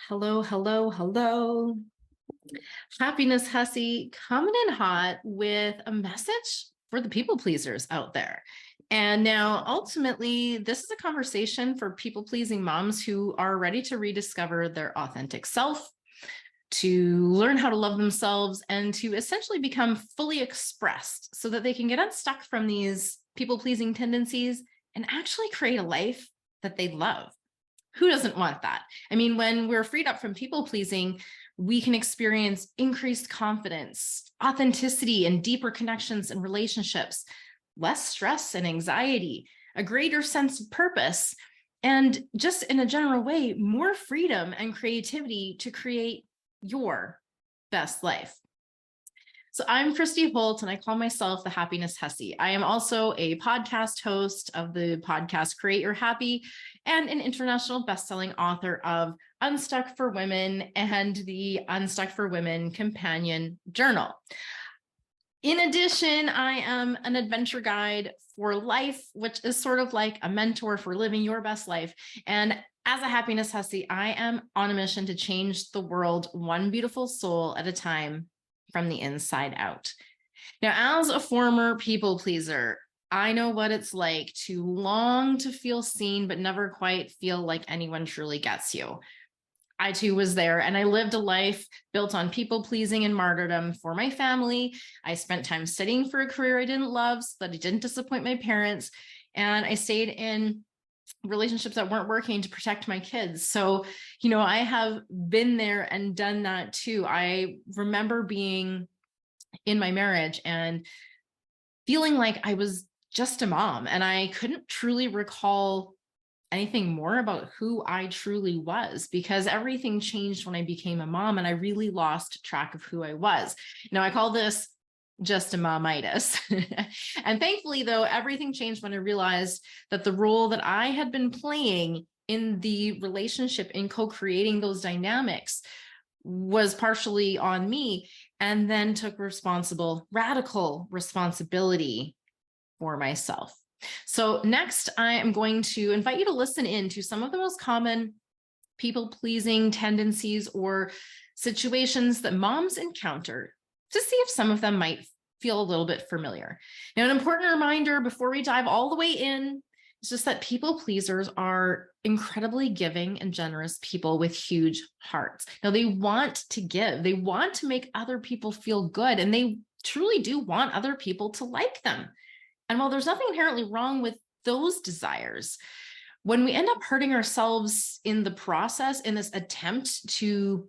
Hello, hello, hello. Happiness Hussy coming in hot with a message for the people pleasers out there. And now, ultimately, this is a conversation for people pleasing moms who are ready to rediscover their authentic self, to learn how to love themselves, and to essentially become fully expressed so that they can get unstuck from these people pleasing tendencies and actually create a life that they love. Who doesn't want that? I mean, when we're freed up from people pleasing, we can experience increased confidence, authenticity, and deeper connections and relationships, less stress and anxiety, a greater sense of purpose, and just in a general way, more freedom and creativity to create your best life. So I'm Christy Holt, and I call myself the Happiness Hussy. I am also a podcast host of the podcast Create Your Happy and an international best-selling author of Unstuck for Women and the Unstuck for Women Companion Journal. In addition, I am an adventure guide for life, which is sort of like a mentor for living your best life. And as a happiness hussy, I am on a mission to change the world one beautiful soul at a time from the inside out. Now, as a former people pleaser, I know what it's like to long to feel seen, but never quite feel like anyone truly gets you. I too was there, and I lived a life built on people pleasing and martyrdom for my family. I spent time studying for a career I didn't love so that I didn't disappoint my parents. And I stayed in relationships that weren't working to protect my kids. So, I have been there and done that too. I remember being in my marriage and feeling like I was just a mom, and I couldn't truly recall anything more about who I truly was, because everything changed when I became a mom and I really lost track of who I was. Now, I call this just a momitis. And thankfully, though, everything changed when I realized that the role that I had been playing in the relationship, in co-creating those dynamics, was partially on me, and then took radical responsibility for myself. So next, I am going to invite you to listen in to some of the most common people-pleasing tendencies or situations that moms encounter, to see if some of them might feel a little bit familiar. Now, an important reminder before we dive all the way in is just that people pleasers are incredibly giving and generous people with huge hearts. Now, they want to give, they want to make other people feel good, and they truly do want other people to like them. And while there's nothing inherently wrong with those desires, when we end up hurting ourselves in the process, in this attempt to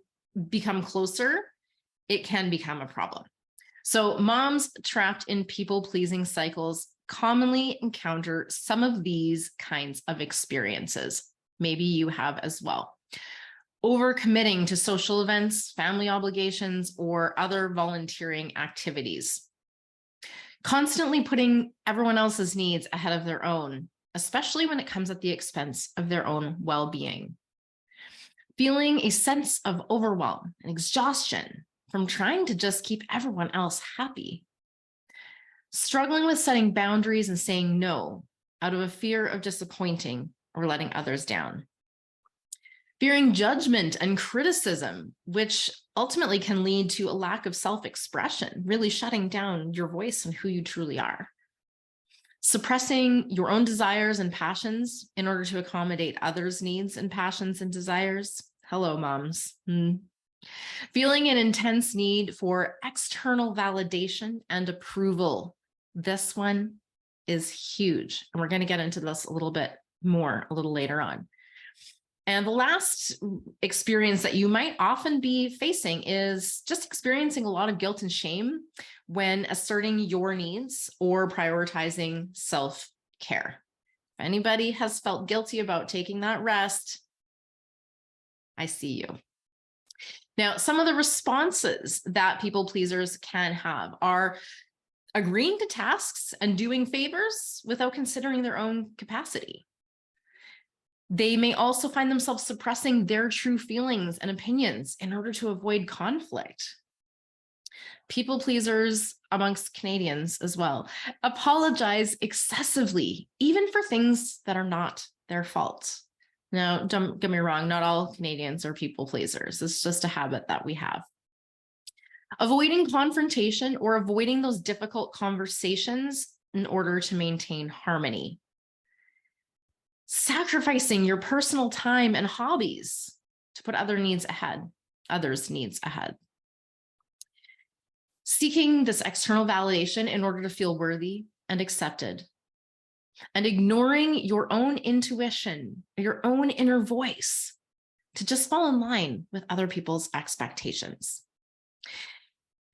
become closer, it can become a problem. So moms trapped in people-pleasing cycles commonly encounter some of these kinds of experiences. Maybe you have as well. Overcommitting to social events, family obligations, or other volunteering activities. Constantly putting everyone else's needs ahead of their own, especially when it comes at the expense of their own well-being. Feeling a sense of overwhelm and exhaustion from trying to just keep everyone else happy. Struggling with setting boundaries and saying no out of a fear of disappointing or letting others down. Fearing judgment and criticism, which ultimately can lead to a lack of self-expression, really shutting down your voice and who you truly are. Suppressing your own desires and passions in order to accommodate others' needs and passions and desires. Hello, moms. Feeling an intense need for external validation and approval. This one is huge, and we're going to get into this a little bit more a little later on. And the last experience that you might often be facing is just experiencing a lot of guilt and shame when asserting your needs or prioritizing self-care. If anybody has felt guilty about taking that rest, I see you. Now, some of the responses that people pleasers can have are agreeing to tasks and doing favors without considering their own capacity. They may also find themselves suppressing their true feelings and opinions in order to avoid conflict. People pleasers amongst Canadians as well apologize excessively, even for things that are not their fault. Now, don't get me wrong, not all Canadians are people pleasers. It's just a habit that we have. Avoiding confrontation or avoiding those difficult conversations in order to maintain harmony. Sacrificing your personal time and hobbies to put others' needs ahead. Seeking this external validation in order to feel worthy and accepted. And ignoring your own intuition, your own inner voice, to just fall in line with other people's expectations.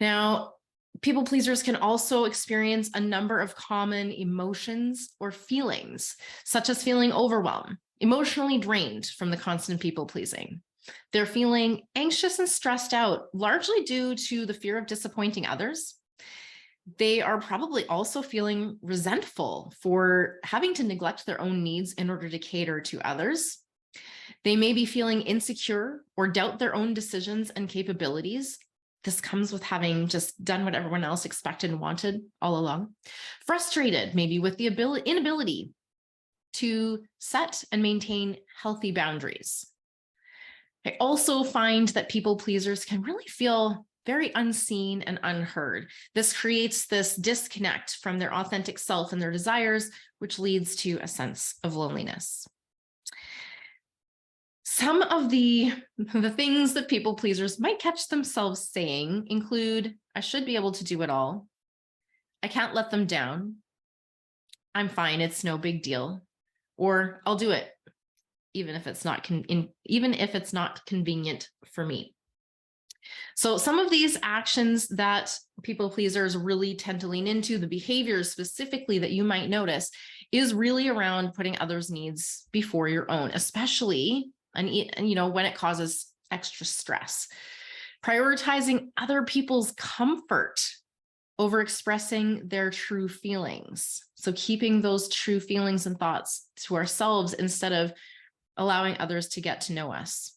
Now, people pleasers can also experience a number of common emotions or feelings, such as feeling overwhelmed, emotionally drained from the constant people pleasing. They're feeling anxious and stressed out, largely due to the fear of disappointing others. They are probably also feeling resentful for having to neglect their own needs in order to cater to others. They may be feeling insecure or doubt their own decisions and capabilities. This comes with having just done what everyone else expected and wanted all along. Frustrated, maybe with the inability to set and maintain healthy boundaries. I also find that people pleasers can really feel very unseen and unheard. This creates this disconnect from their authentic self and their desires, which leads to a sense of loneliness. Some of the things that people pleasers might catch themselves saying include, I should be able to do it all. I can't let them down. I'm fine, it's no big deal. Or I'll do it, even if it's not convenient for me. So some of these actions that people pleasers really tend to lean into, the behaviors specifically that you might notice, is really around putting others' needs before your own, especially when it causes extra stress. Prioritizing other people's comfort over expressing their true feelings. So keeping those true feelings and thoughts to ourselves instead of allowing others to get to know us.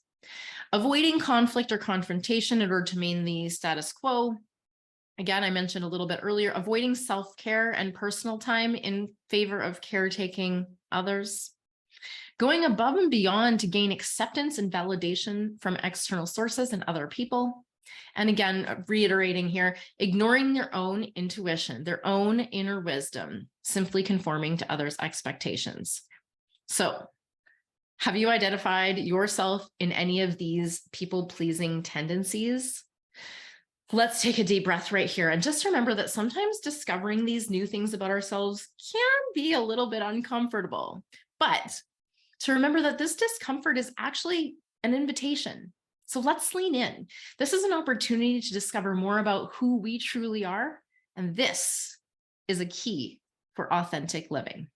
Avoiding conflict or confrontation in order to maintain the status quo. Again, I mentioned a little bit earlier, avoiding self-care and personal time in favor of caretaking others. Going above and beyond to gain acceptance and validation from external sources and other people. And again, reiterating here, ignoring their own intuition, their own inner wisdom, simply conforming to others' expectations. So, have you identified yourself in any of these people-pleasing tendencies? Let's take a deep breath right here and just remember that sometimes discovering these new things about ourselves can be a little bit uncomfortable, but to remember that this discomfort is actually an invitation. So let's lean in. This is an opportunity to discover more about who we truly are, and this is a key for authentic living.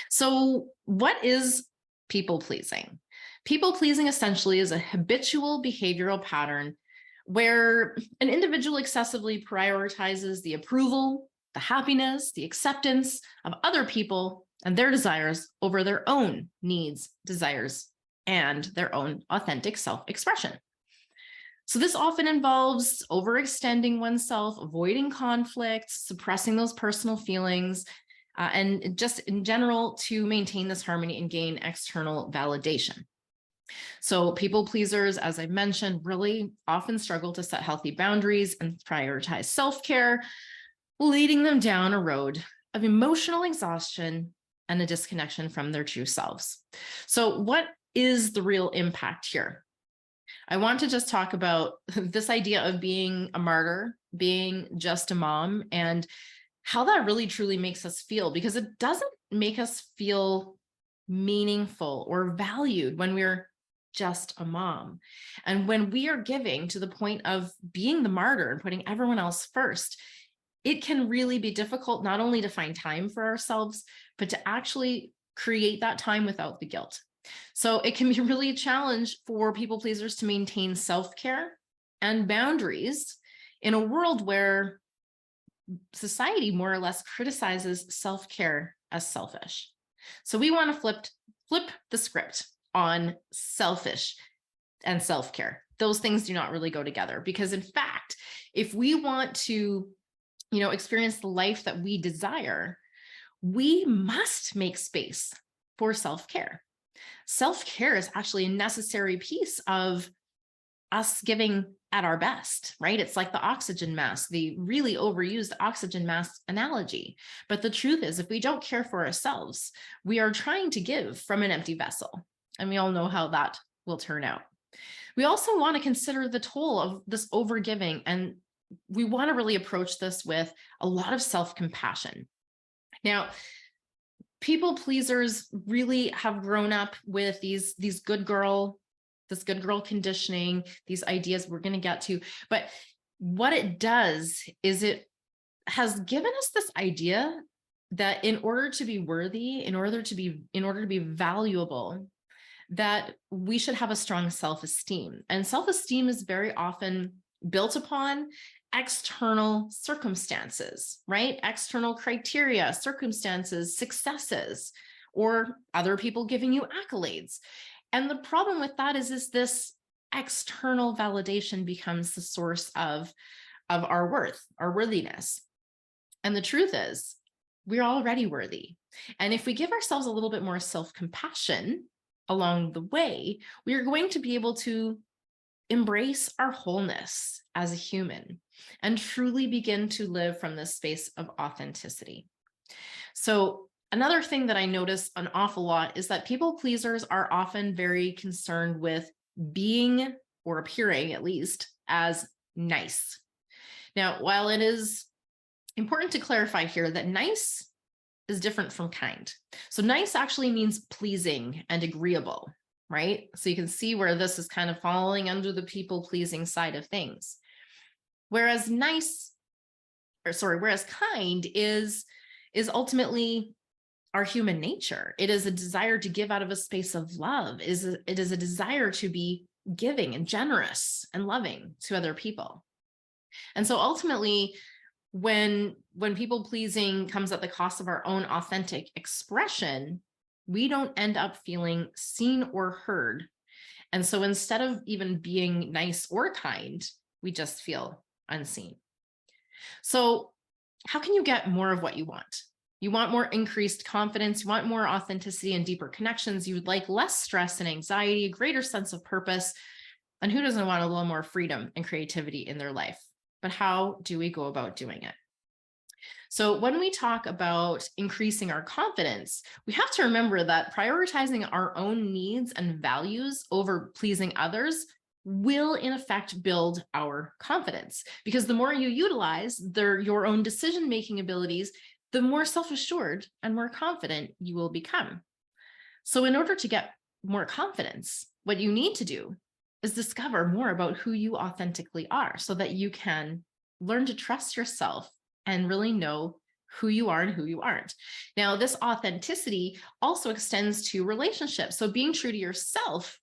So what is people pleasing? People pleasing essentially is a habitual behavioral pattern where an individual excessively prioritizes the approval, the happiness, the acceptance of other people and their desires over their own needs, desires, and their own authentic self-expression. So this often involves overextending oneself, avoiding conflicts, suppressing those personal feelings, and just in general to maintain this harmony and gain external validation. So people pleasers, as I mentioned, really often struggle to set healthy boundaries and prioritize self-care, leading them down a road of emotional exhaustion and a disconnection from their true selves. So what is the real impact here? I want to just talk about this idea of being a martyr, being just a mom, and how that really truly makes us feel, because it doesn't make us feel meaningful or valued when we're just a mom. And when we are giving to the point of being the martyr and putting everyone else first, it can really be difficult not only to find time for ourselves, but to actually create that time without the guilt. So it can be really a challenge for people pleasers to maintain self-care and boundaries in a world where society more or less criticizes self-care as selfish. So we want to flip the script on selfish and self-care. Those things do not really go together, because in fact, if we want to, experience the life that we desire, we must make space for self-care. Self-care is actually a necessary piece of us giving at our best, right? It's like the oxygen mask, the really overused oxygen mask analogy. But the truth is, if we don't care for ourselves, we are trying to give from an empty vessel. And we all know how that will turn out. We also want to consider the toll of this overgiving, and we want to really approach this with a lot of self-compassion. Now, people pleasers really have grown up with this good girl conditioning, these ideas we're going to get to. But what it does is it has given us this idea that in order to be worthy, in order to be valuable, that we should have a strong self-esteem. And self-esteem is very often built upon external circumstances, right? External criteria, circumstances, successes, or other people giving you accolades. And the problem with that is this external validation becomes the source of our worth, our worthiness. And the truth is, we're already worthy. And if we give ourselves a little bit more self-compassion along the way, we are going to be able to embrace our wholeness as a human and truly begin to live from this space of authenticity. So another thing that I notice an awful lot is that people pleasers are often very concerned with being, or appearing at least, as nice. Now, while it is important to clarify here that nice is different from kind. So nice actually means pleasing and agreeable, right? So you can see where this is kind of falling under the people pleasing side of things. Whereas kind is ultimately our human nature. It is a desire to give out of a space of love. It is a desire to be giving and generous and loving to other people. And so ultimately, when people pleasing comes at the cost of our own authentic expression, we don't end up feeling seen or heard. And so instead of even being nice or kind, we just feel unseen. So how can you get more of what you want? You want more increased confidence, you want more authenticity and deeper connections, you would like less stress and anxiety, a greater sense of purpose. And who doesn't want a little more freedom and creativity in their life? But how do we go about doing it? So when we talk about increasing our confidence, we have to remember that prioritizing our own needs and values over pleasing others will in effect build our confidence, because the more you utilize your own decision-making abilities, the more self-assured and more confident you will become. So in order to get more confidence, what you need to do is discover more about who you authentically are so that you can learn to trust yourself and really know who you are and who you aren't. Now, this authenticity also extends to relationships. So being true to yourself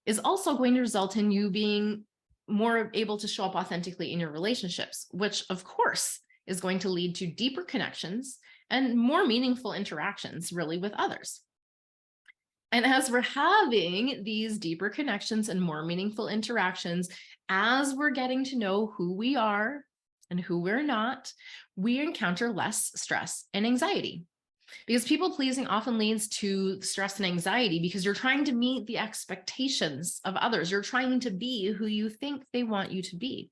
is also going to result in you being more able to show up authentically in your relationships, which of course is going to lead to deeper connections and more meaningful interactions really with others. And as we're having these deeper connections and more meaningful interactions, as we're getting to know who we are and who we're not, we encounter less stress and anxiety. Because people pleasing often leads to stress and anxiety because you're trying to meet the expectations of others. You're trying to be who you think they want you to be.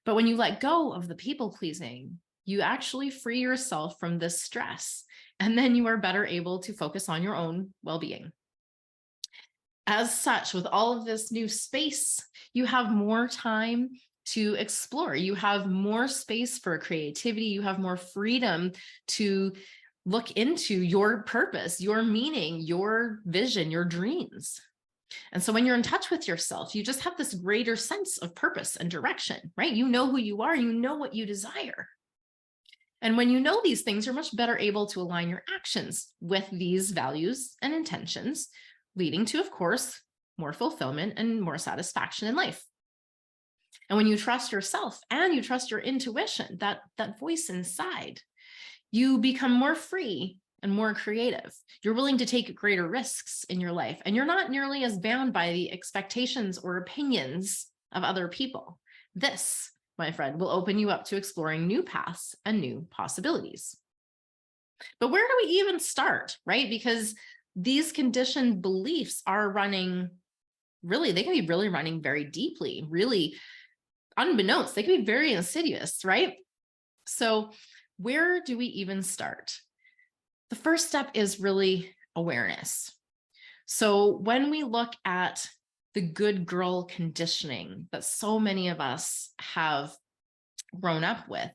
But when you let go of the people pleasing, you actually free yourself from this stress, and then you are better able to focus on your own well-being. As such, with all of this new space, you have more time to explore. You have more space for creativity. You have more freedom to look into your purpose, your meaning, your vision, your dreams. And so when you're in touch with yourself, you just have this greater sense of purpose and direction, right? You know who you are, you know what you desire. And when you know these things, you're much better able to align your actions with these values and intentions, leading to, of course, more fulfillment and more satisfaction in life. And when you trust yourself and you trust your intuition, that voice inside, you become more free and more creative. You're willing to take greater risks in your life, and you're not nearly as bound by the expectations or opinions of other people. This, my friend, will open you up to exploring new paths and new possibilities. But where do we even start, right? Because these conditioned beliefs are running really, they can be really running very deeply, really unbeknownst, they can be very insidious, right? So where do we even start? The first step is really awareness. So when we look at the good girl conditioning that so many of us have grown up with,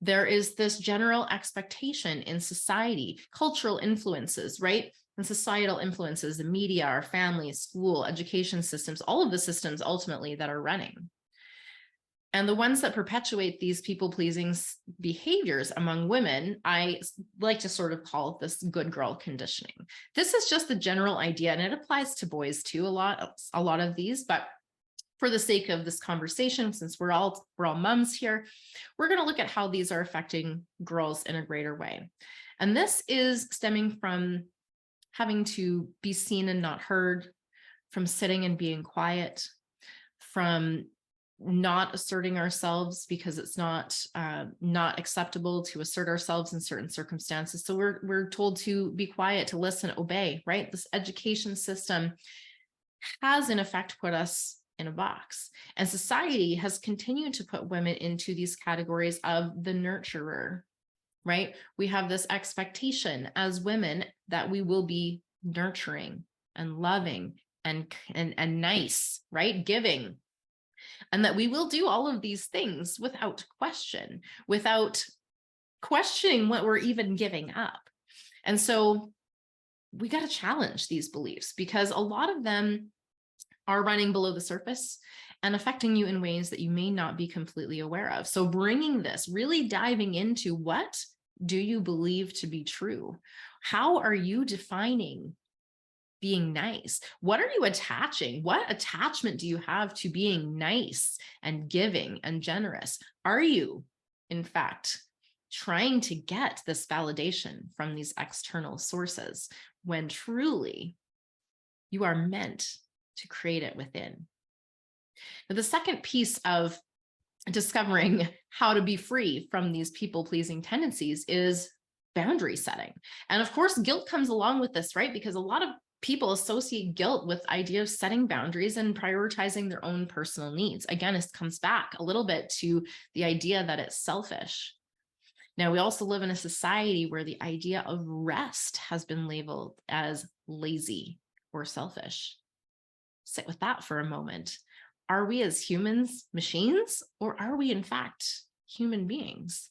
there is this general expectation in society, cultural influences, right? And societal influences, the media, our families, school, education systems, all of the systems ultimately that are running. And the ones that perpetuate these people-pleasing behaviors among women, I like to sort of call this good girl conditioning. This is just the general idea, and it applies to boys too, a lot of these, but for the sake of this conversation, since we're all moms here, we're going to look at how these are affecting girls in a greater way. And this is stemming from having to be seen and not heard, from sitting and being quiet, from not asserting ourselves because it's not acceptable to assert ourselves in certain circumstances. So we're told to be quiet, to listen, obey, right? This education system has in effect put us in a box, and society has continued to put women into these categories of the nurturer, right? We have this expectation as women that we will be nurturing and loving and nice, right? Giving. And that we will do all of these things without question, without questioning what we're even giving up. And so we got to challenge these beliefs, because a lot of them are running below the surface and affecting you in ways that you may not be completely aware of. So bringing this, really diving into, what do you believe to be true? How are you defining being nice? What are you attaching? What attachment do you have to being nice and giving and generous? Are you, in fact, trying to get this validation from these external sources when truly you are meant to create it within? Now, the second piece of discovering how to be free from these people-pleasing tendencies is boundary setting. And of course, guilt comes along with this, right? Because a lot of people associate guilt with the idea of setting boundaries and prioritizing their own personal needs. Again, it comes back a little bit to the idea that it's selfish. Now, we also live in a society where the idea of rest has been labeled as lazy or selfish. Sit with that for a moment. Are we as humans machines, or are we in fact human beings?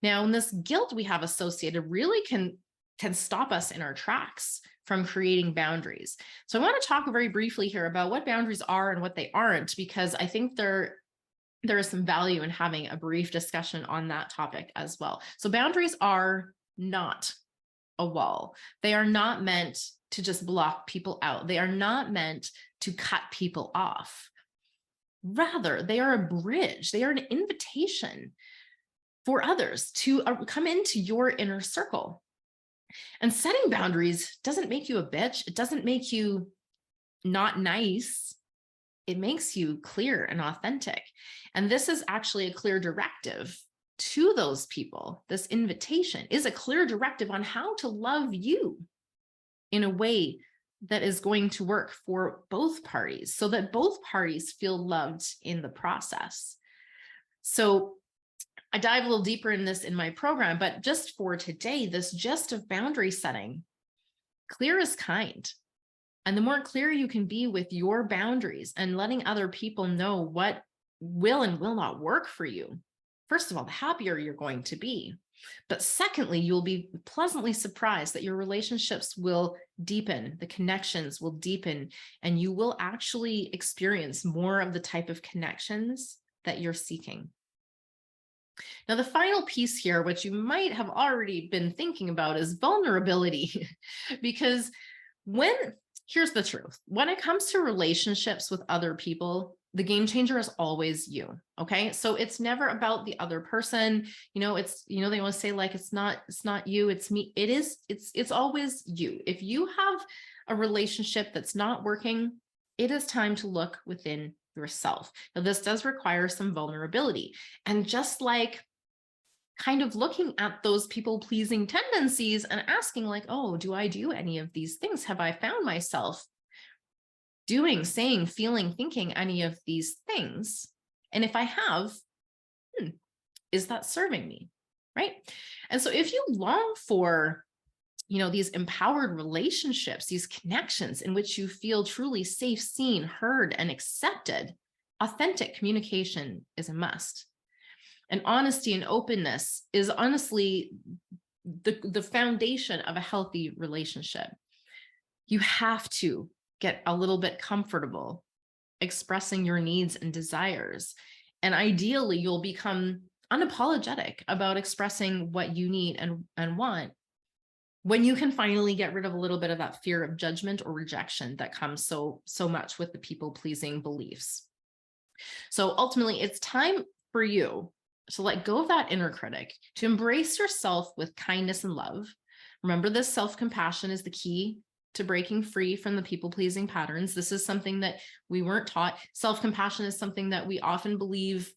Now, and this guilt we have associated really can stop us in our tracks from creating boundaries. So I want to talk very briefly here about what boundaries are and what they aren't, because I think there is some value in having a brief discussion on that topic as well. So boundaries are not a wall. They are not meant to just block people out. They are not meant to cut people off. Rather, they are a bridge. They are an invitation for others to come into your inner circle. And setting boundaries doesn't make you a bitch. It doesn't make you not nice. It makes you clear and authentic. And this is actually a clear directive to those people. This invitation is a clear directive on how to love you in a way that is going to work for both parties, so that both parties feel loved in the process. So I dive a little deeper in this in my program, but just for today, this gist of boundary setting, clear is kind. And the more clear you can be with your boundaries and letting other people know what will and will not work for you, first of all, the happier you're going to be. But secondly, you'll be pleasantly surprised that your relationships will deepen, the connections will deepen, and you will actually experience more of the type of connections that you're seeking. Now, the final piece here, which you might have already been thinking about, is vulnerability. Because here's the truth, when it comes to relationships with other people, the game changer is always you. Okay. So it's never about the other person. They always say, like, it's not you, it's me. It's always you. If you have a relationship that's not working, it is time to look within yourself. Now, this does require some vulnerability. And just like kind of looking at those people-pleasing tendencies and asking like, oh, do I do any of these things? Have I found myself doing, saying, feeling, thinking any of these things? And if I have, is that serving me? Right? And so if you long for, these empowered relationships, these connections in which you feel truly safe, seen, heard, and accepted, authentic communication is a must. And honesty and openness is honestly the foundation of a healthy relationship. You have to get a little bit comfortable expressing your needs and desires. And ideally, you'll become unapologetic about expressing what you need and want when you can finally get rid of a little bit of that fear of judgment or rejection that comes so much with the people-pleasing beliefs. So ultimately, it's time for you to let go of that inner critic, to embrace yourself with kindness and love. Remember, this self-compassion is the key to breaking free from the people-pleasing patterns. This is something that we weren't taught. Self-compassion is something that we often believe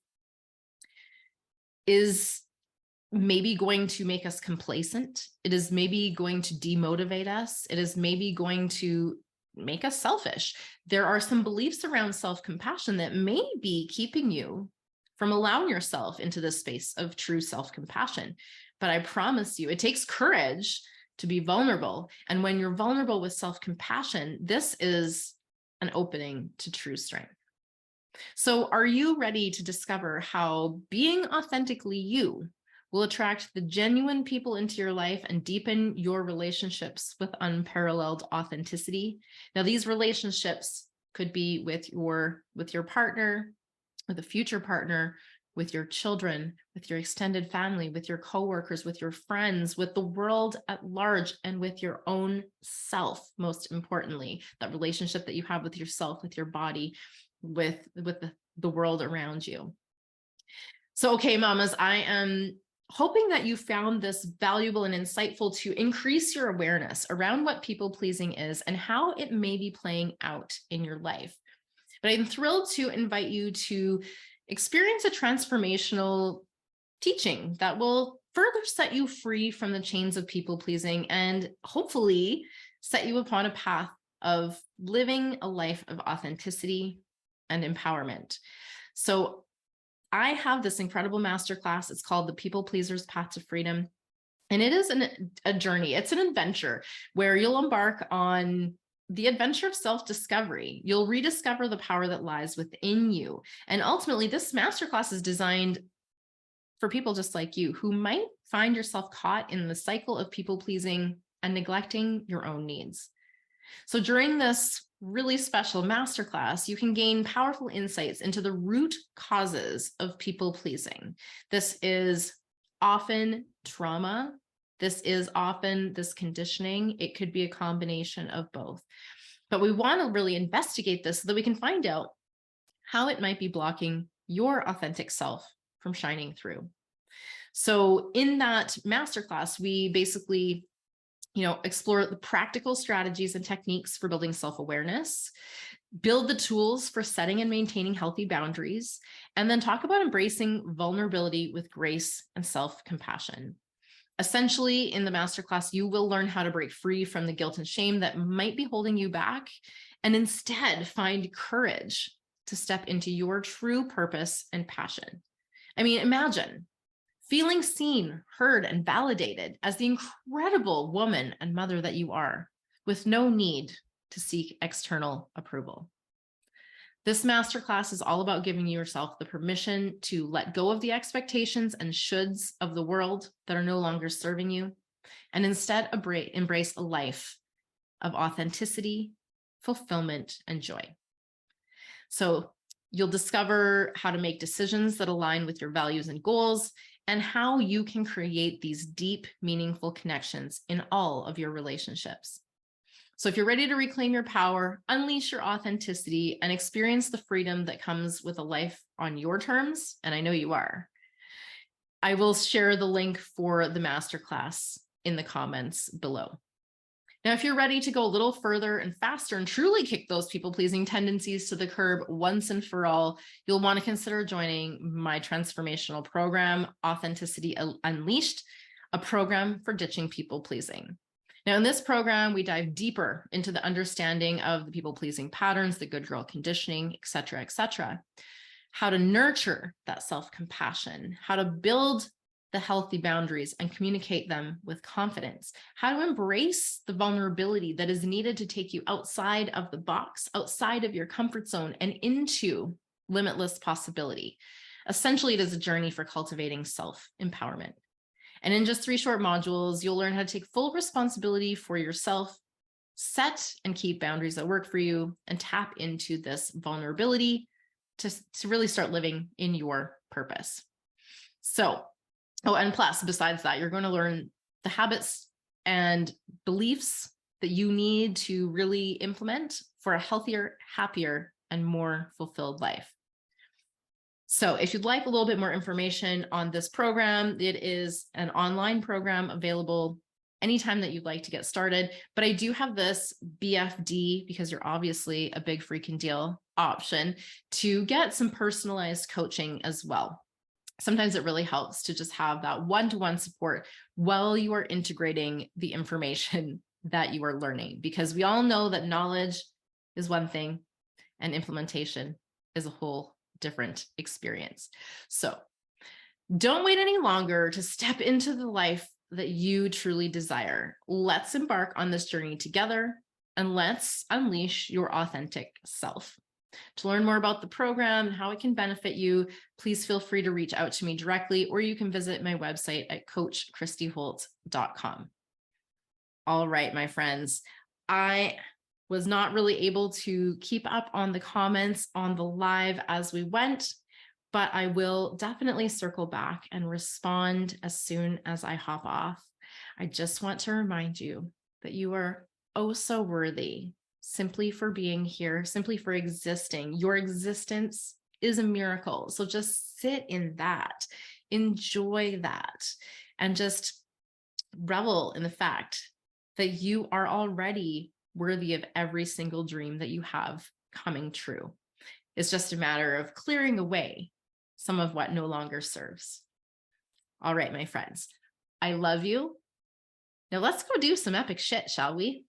is maybe going to make us complacent. It is maybe going to demotivate us. It is maybe going to make us selfish. There are some beliefs around self-compassion that may be keeping you from allowing yourself into this space of true self-compassion. But I promise you, it takes courage to be vulnerable. And when you're vulnerable with self-compassion, this is an opening to true strength. So are you ready to discover how being authentically you will attract the genuine people into your life and deepen your relationships with unparalleled authenticity? Now, these relationships could be with your partner, with a future partner, with your children, with your extended family, with your coworkers, with your friends, with the world at large, and with your own self, most importantly, that relationship that you have with yourself, with your body, with the world around you. So, okay, mamas, I am hoping that you found this valuable and insightful to increase your awareness around what people pleasing is and how it may be playing out in your life. But I'm thrilled to invite you to experience a transformational teaching that will further set you free from the chains of people pleasing and hopefully set you upon a path of living a life of authenticity and empowerment. So I have this incredible masterclass. It's called The People Pleaser's Path to Freedom. And it is a journey. It's an adventure where you'll embark on the adventure of self-discovery. You'll rediscover the power that lies within you. And ultimately, this masterclass is designed for people just like you who might find yourself caught in the cycle of people-pleasing and neglecting your own needs. So during this really special masterclass, you can gain powerful insights into the root causes of people-pleasing. This is often trauma. This is often this conditioning. It could be a combination of both. But we want to really investigate this so that we can find out how it might be blocking your authentic self from shining through. So in that masterclass, we basically explore the practical strategies and techniques for building self-awareness, build the tools for setting and maintaining healthy boundaries, and then talk about embracing vulnerability with grace and self-compassion. Essentially, in the masterclass, you will learn how to break free from the guilt and shame that might be holding you back, and instead find courage to step into your true purpose and passion. I mean, imagine feeling seen, heard, and validated as the incredible woman and mother that you are, with no need to seek external approval. This masterclass is all about giving yourself the permission to let go of the expectations and shoulds of the world that are no longer serving you, and instead embrace a life of authenticity, fulfillment, and joy. So you'll discover how to make decisions that align with your values and goals, and how you can create these deep, meaningful connections in all of your relationships. So if you're ready to reclaim your power, unleash your authenticity, and experience the freedom that comes with a life on your terms, and I know you are, I will share the link for the masterclass in the comments below. Now, if you're ready to go a little further and faster and truly kick those people-pleasing tendencies to the curb once and for all, you'll want to consider joining my transformational program, Authenticity Unleashed, a program for ditching people-pleasing. Now, in this program, we dive deeper into the understanding of the people-pleasing patterns, the good girl conditioning, et cetera, how to nurture that self-compassion, how to build the healthy boundaries and communicate them with confidence, how to embrace the vulnerability that is needed to take you outside of the box, outside of your comfort zone, and into limitless possibility. Essentially, it is a journey for cultivating self-empowerment. And in just 3 short modules, you'll learn how to take full responsibility for yourself, set and keep boundaries that work for you, and tap into this vulnerability to really start living in your purpose. So, and plus, besides that, you're going to learn the habits and beliefs that you need to really implement for a healthier, happier, and more fulfilled life. So if you'd like a little bit more information on this program, it is an online program available anytime that you'd like to get started. But I do have this BFD, because you're obviously a big freaking deal, option to get some personalized coaching as well. Sometimes it really helps to just have that one-to-one support while you are integrating the information that you are learning, because we all know that knowledge is one thing and implementation is a whole different experience. So don't wait any longer to step into the life that you truly desire. Let's embark on this journey together, and let's unleash your authentic self. To learn more about the program and how it can benefit you, please feel free to reach out to me directly, or you can visit my website at coachchristyholt.com. All right, my friends, I was not really able to keep up on the comments on the live as we went, but I will definitely circle back and respond as soon as I hop off. I just want to remind you that you are oh so worthy, simply for being here, simply for existing. Your existence is a miracle. So just sit in that, enjoy that, and just revel in the fact that you are already worthy of every single dream that you have coming true. It's just a matter of clearing away some of what no longer serves. All right, my friends, I love you. Now let's go do some epic shit, shall we?